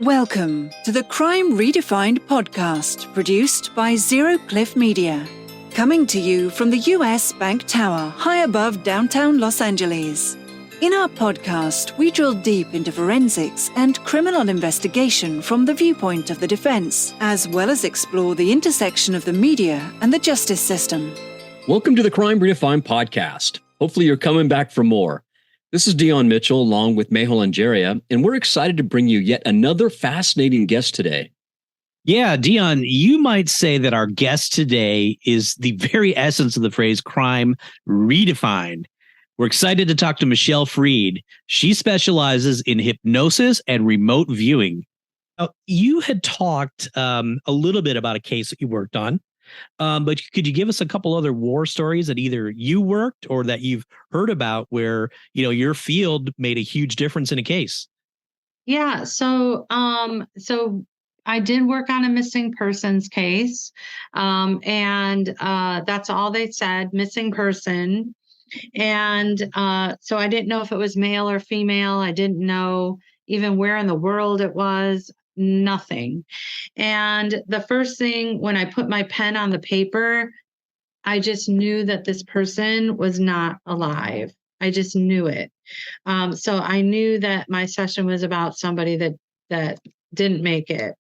Welcome to the Crime Redefined Podcast, produced by Zero Cliff Media. Coming to you from the US Bank Tower, high above downtown Los Angeles. In our podcast, we drill deep into forensics and criminal investigation from the viewpoint of the defense, as well as explore the intersection of the media and the justice system. Welcome to the Crime Redefined Podcast. Hopefully you're coming back for more. This is Dion Mitchell along with Mehul Anjaria, and we're excited to bring you yet another fascinating guest today. Yeah, Dion, you might say that our guest today is the very essence of the phrase crime redefined. We're excited to talk to Michelle Freed. She specializes in hypnosis and remote viewing. Now, you had talked a little bit about a case that you worked on. But could you give us a couple other war stories that either you worked or that you've heard about where, your field made a huge difference in a case? Yeah. So I did work on a missing persons case. And that's all they said, missing person. And so I didn't know if it was male or female. I didn't know even where in the world it was. Nothing. And the first thing when I put my pen on the paper, I just knew that this person was not alive. I just knew it. So I knew that my session was about somebody that didn't make it.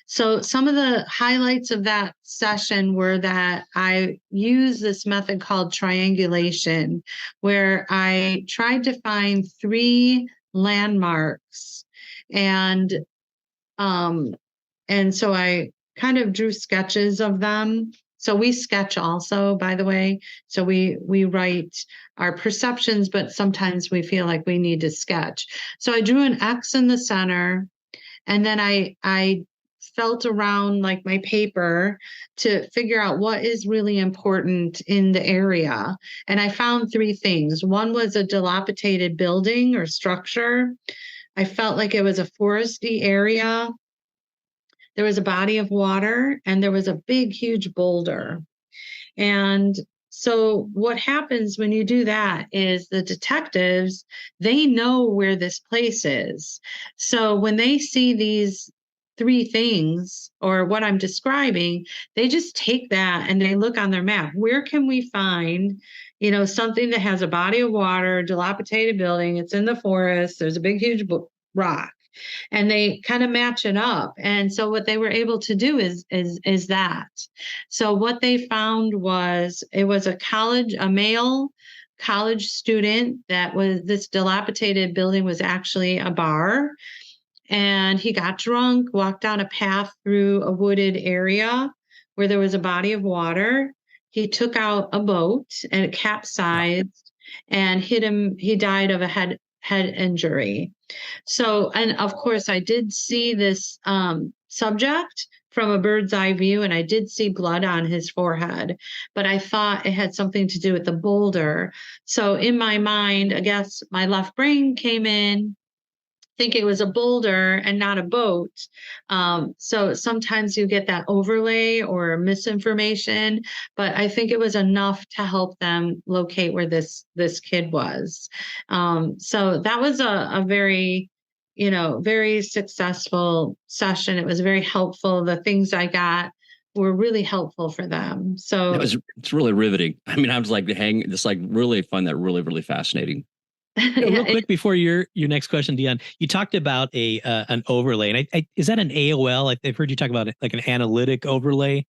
So some of the highlights of that session were that I used this method called triangulation, where I tried to find 3 landmarks. And so I kind of drew sketches of them. So we sketch also, by the way. So we write our perceptions, but sometimes we feel like we need to sketch. So I drew an X in the center, and then I felt around like my paper to figure out what is really important in the area. And I found 3 things. One was a dilapidated building or structure. I felt like it was a foresty area. There was a body of water, and there was a big, huge boulder. And so what happens when you do that is the detectives, they know where this place is. So when they see these 3 things or what I'm describing, they just take that and they look on their map. Where can we find something that has a body of water, dilapidated building, it's in the forest, there's a big, huge rock, and they kind of match it up. And so what they were able to do is that. So what they found was it was a male college student this dilapidated building was actually a bar. And he got drunk, walked down a path through a wooded area where there was a body of water. He took out a boat and it capsized and hit him. He died of a head injury. So, and of course, I did see this subject from a bird's eye view, and I did see blood on his forehead, but I thought it had something to do with the boulder. So in my mind, I guess my left brain came in, think it was a boulder and not a boat. So sometimes you get that overlay or misinformation, but I think it was enough to help them locate where this kid was. So that was a very, very successful session. It was very helpful. The things I got were really helpful for them. So it's really riveting. I mean, I was like really find that really, really fascinating. Real quick before your next question, Dion, you talked about an overlay, and is that an AOL? I've heard you talk about it, like an analytic overlay.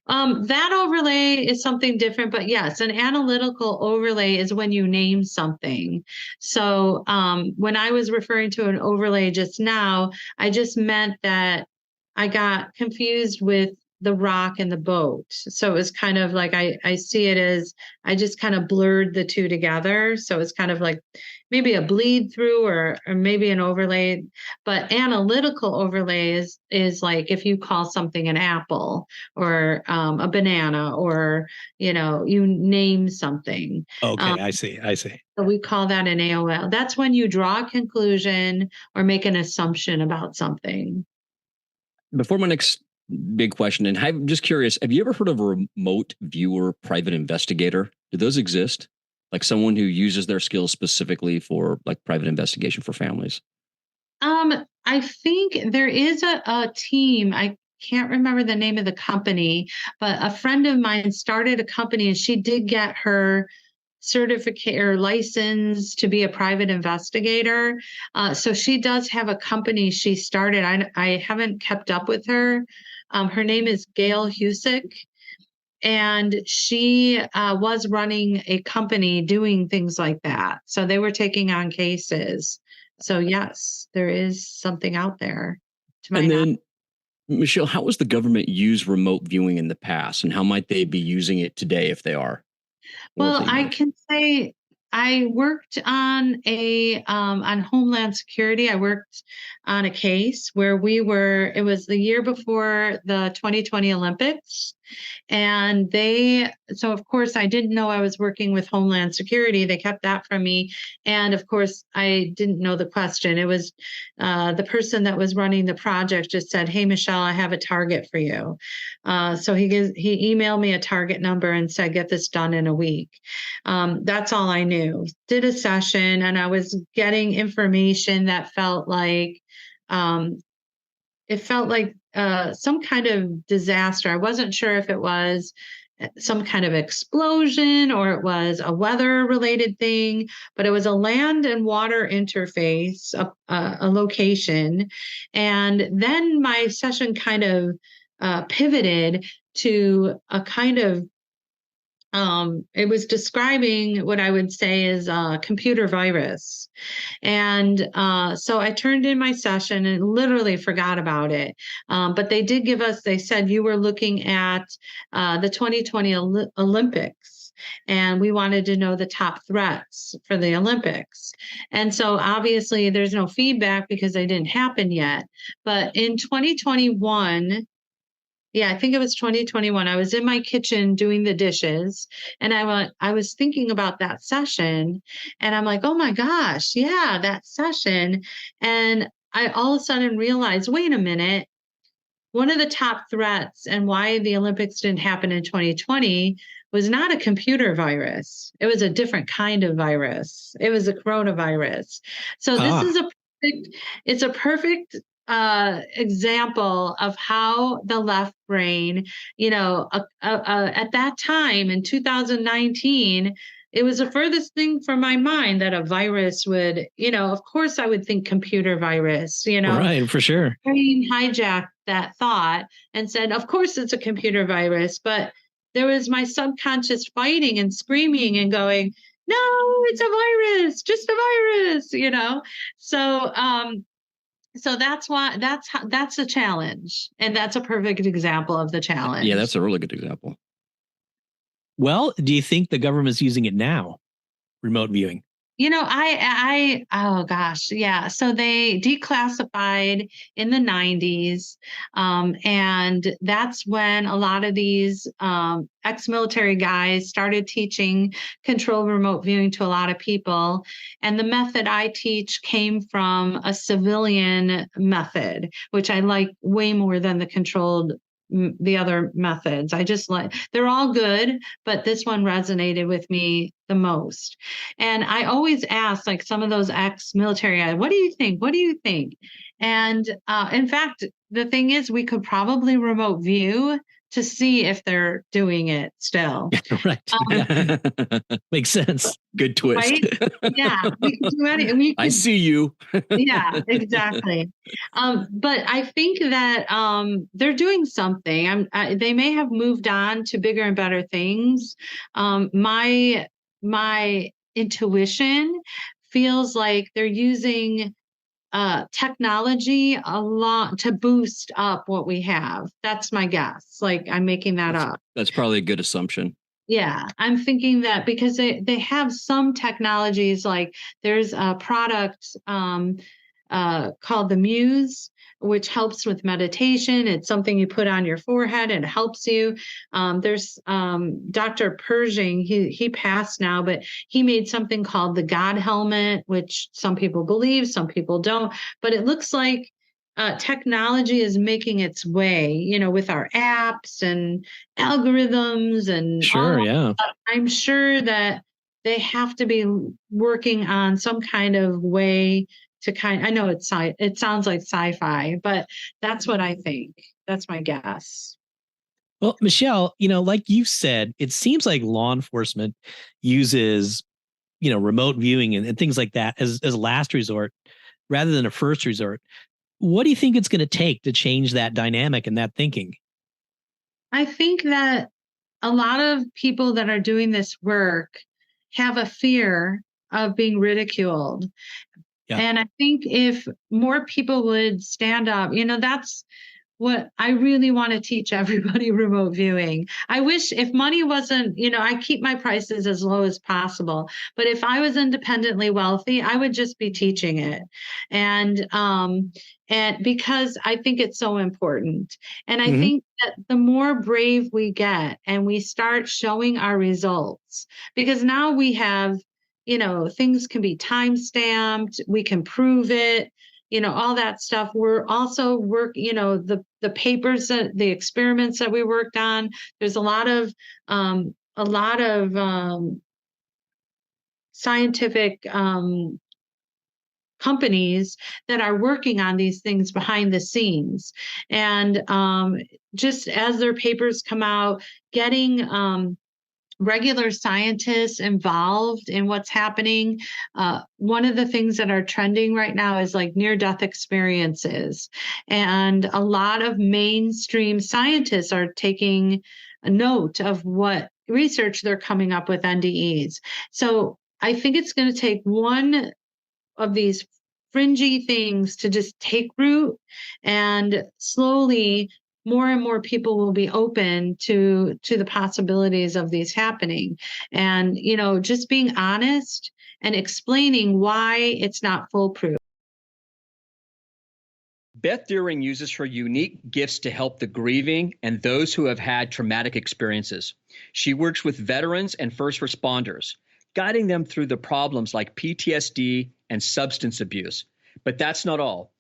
That overlay is something different, but yes, an analytical overlay is when you name something. So when I was referring to an overlay just now, I just meant that I got confused with the rock and the boat. So it was kind of like, I see it as, I just kind of blurred the 2 together. So it's kind of like maybe a bleed through or maybe an overlay, but analytical overlay is like if you call something an apple or a banana or, you name something. Okay. I see. So we call that an AOL. That's when you draw a conclusion or make an assumption about something. Before my next big question, and I'm just curious, have you ever heard of a remote viewer private investigator? Do those exist? Like someone who uses their skills specifically for like private investigation for families? I think there is a team. I can't remember the name of the company, but a friend of mine started a company and she did get her certificate or license to be a private investigator. So she does have a company she started. I haven't kept up with her. Her name is Gail Husick. And she was running a company doing things like that. So they were taking on cases. So yes, there is something out there. And then, Michelle, how has the government used remote viewing in the past, and how might they be using it today if they are? Well, I can say I worked on on Homeland Security. I worked on a case where it was the year before the 2020 Olympics. And so of course, I didn't know I was working with Homeland Security. They kept that from me. And of course, I didn't know the question. It was the person that was running the project just said, "Hey, Michelle, I have a target for you." So he emailed me a target number and said, "Get this done in a week." That's all I knew. Did a session and I was getting information that felt like, some kind of disaster. I wasn't sure if it was some kind of explosion or it was a weather related thing, but it was a land and water interface, a location. And then my session kind of pivoted to a kind of it was describing what I would say is a computer virus. And so I turned in my session and literally forgot about it. But they said you were looking at the 2020 Olympics. And we wanted to know the top threats for the Olympics. And so obviously there's no feedback because they didn't happen yet. But in 2021, I think it was 2021. I was in my kitchen doing the dishes and I was thinking about that session and I'm like, oh my gosh, yeah, that session. And I all of a sudden realized, wait a minute, one of the top threats and why the Olympics didn't happen in 2020 was not a computer virus. It was a different kind of virus. It was a coronavirus. So it's a perfect example of how the left brain, at that time in 2019, it was the furthest thing from my mind that a virus would, of course I would think computer virus, Right, for sure. Brain hijacked that thought and said, of course it's a computer virus, but there was my subconscious fighting and screaming and going, no, it's a virus, just a virus, So that's a challenge. And that's a perfect example of the challenge. Yeah, that's a really good example. Well, do you think the government's using it now? Remote viewing? Oh gosh, yeah. So they declassified in the 90s. And that's when a lot of these ex-military guys started teaching controlled remote viewing to a lot of people. And the method I teach came from a civilian method, which I like way more than the other methods. They're all good, but this one resonated with me the most. And I always ask, like some of those ex-military guys, what do you think? What do you think? And in fact, the thing is, we could probably remote view to see if they're doing it still. Right. Yeah. Makes sense. Good twist. Right? Yeah. We can do anything. I see you. Yeah, exactly. But I think that they're doing something. They may have moved on to bigger and better things. My intuition feels like they're using technology a lot to boost up what we have. That's my guess. Like I'm making that up. That's probably a good assumption. Yeah, I'm thinking that because they have some technologies, like there's a product called the Muse, which helps with meditation. It's something you put on your forehead and it helps you. There's Dr. Pershing, he passed now, but he made something called the God helmet, which some people believe, some people don't. But it looks like technology is making its way, with our apps and algorithms and sure, yeah. I'm sure that they have to be working on some kind of way I know it sounds like sci-fi, but that's what I think. That's my guess. Well, Michelle, like you said, it seems like law enforcement uses, remote viewing and things like that as a last resort rather than a first resort. What do you think it's going to take to change that dynamic and that thinking? I think that a lot of people that are doing this work have a fear of being ridiculed. Yeah. And I think if more people would stand up, that's what I really want to teach everybody remote viewing. I wish if money wasn't, I keep my prices as low as possible, but if I was independently wealthy, I would just be teaching it. And because I think it's so important. And I think that the more brave we get and we start showing our results, because now we have, things can be time-stamped, we can prove it, all that stuff. We're also the papers, the experiments that we worked on. There's a lot of scientific companies that are working on these things behind the scenes. And just as their papers come out, getting regular scientists involved in what's happening. One of the things that are trending right now is like near-death experiences. And a lot of mainstream scientists are taking a note of what research they're coming up with NDEs. So I think it's going to take one of these fringy things to just take root, and slowly more and more people will be open to the possibilities of these happening. And, just being honest and explaining why it's not foolproof. Beth Deering uses her unique gifts to help the grieving and those who have had traumatic experiences. She works with veterans and first responders, guiding them through the problems like PTSD and substance abuse. But that's not all.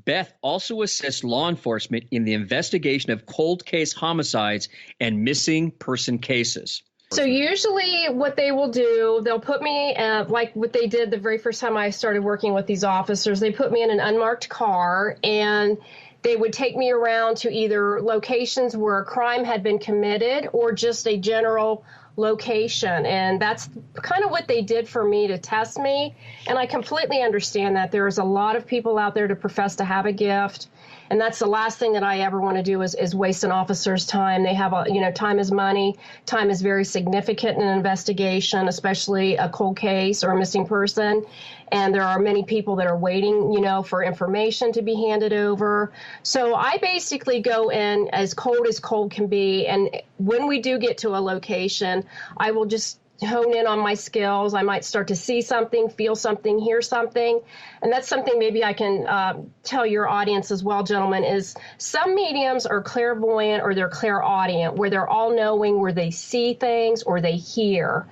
Beth also assists law enforcement in the investigation of cold case homicides and missing person cases. So usually what they will do, they'll put me, like what they did the very first time I started working with these officers, they put me in an unmarked car and they would take me around to either locations where a crime had been committed or just a general location. And that's kind of what they did for me to test me. And I completely understand that there's a lot of people out there to profess to have a gift. And that's the last thing that I ever want to do is waste an officer's time. They have time is money. Time is very significant in an investigation, especially a cold case or a missing person. And there are many people that are waiting, for information to be handed over. So I basically go in as cold can be. And when we do get to a location, I will just hone in on my skills. I might start to see something, feel something, hear something. And that's something maybe I can tell your audience as well, gentlemen, is some mediums are clairvoyant or they're clairaudient, where they're all knowing, where they see things or they hear.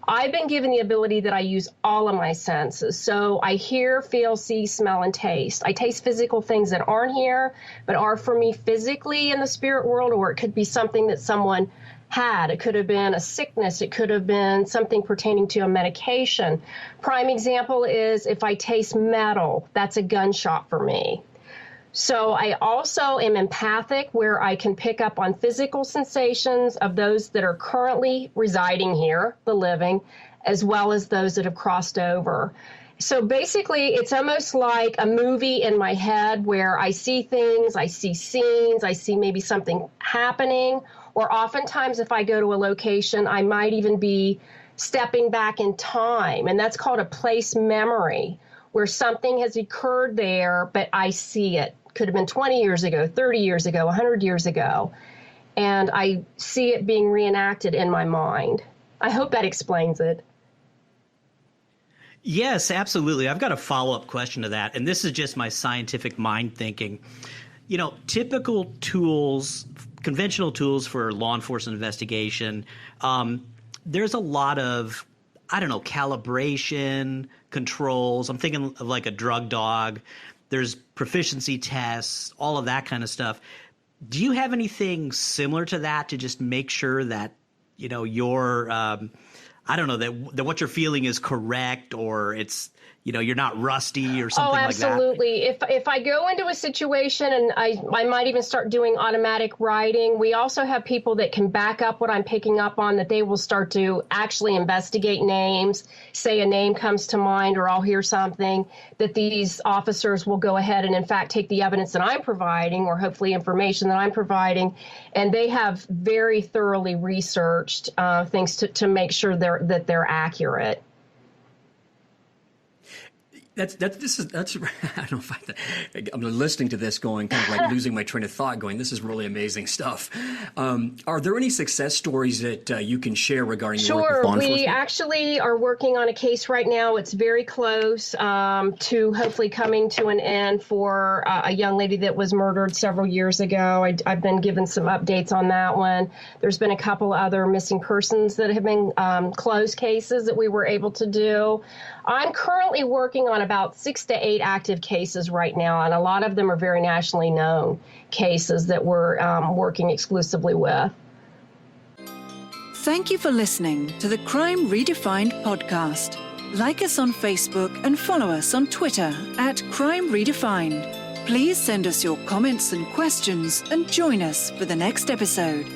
I've been given the ability that I use all of my senses. So I hear, feel, see, smell, and taste. I taste physical things that aren't here, but are for me physically in the spirit world, or it could be something that someone had. It could have been a sickness. It could have been something pertaining to a medication. Prime example is if I taste metal, that's a gunshot for me. So I also am empathic, where I can pick up on physical sensations of those that are currently residing here, the living, as well as those that have crossed over. So basically, it's almost like a movie in my head where I see things, I see scenes, I see maybe something happening, or oftentimes if I go to a location, I might even be stepping back in time, and that's called a place memory, where something has occurred there, but I see it. Could have been 20 years ago, 30 years ago, 100 years ago, and I see it being reenacted in my mind. I hope that explains it. Yes, absolutely. I've got a follow-up question to that, and this is just my scientific mind thinking. Typical tools, conventional tools for law enforcement investigation, there's a lot of, calibration, controls. I'm thinking of like a drug dog. There's proficiency tests, all of that kind of stuff. Do you have anything similar to that to just make sure that, your that what you're feeling is correct, or it's, you're not rusty or something like that? Oh, absolutely. If I go into a situation and I might even start doing automatic writing, we also have people that can back up what I'm picking up on, that they will start to actually investigate names. Say a name comes to mind or I'll hear something, that these officers will go ahead and in fact take the evidence that I'm providing, or hopefully information that I'm providing, and they have very thoroughly researched things to make sure that they're accurate. That's I don't know if I'm listening to this going, kind of like losing my train of thought going, this is really amazing stuff. Are there any success stories that you can share regarding your work with law enforcement? We actually are working on a case right now. It's very close to hopefully coming to an end for a young lady that was murdered several years ago. I've been given some updates on that one. There's been a couple other missing persons that have been closed cases that we were able to do. I'm currently working on about 6 to 8 active cases right now, and a lot of them are very nationally known cases that we're working exclusively with. Thank you for listening to the Crime Redefined podcast. Like us on Facebook and follow us on Twitter at Crime Redefined. Please send us your comments and questions and join us for the next episode.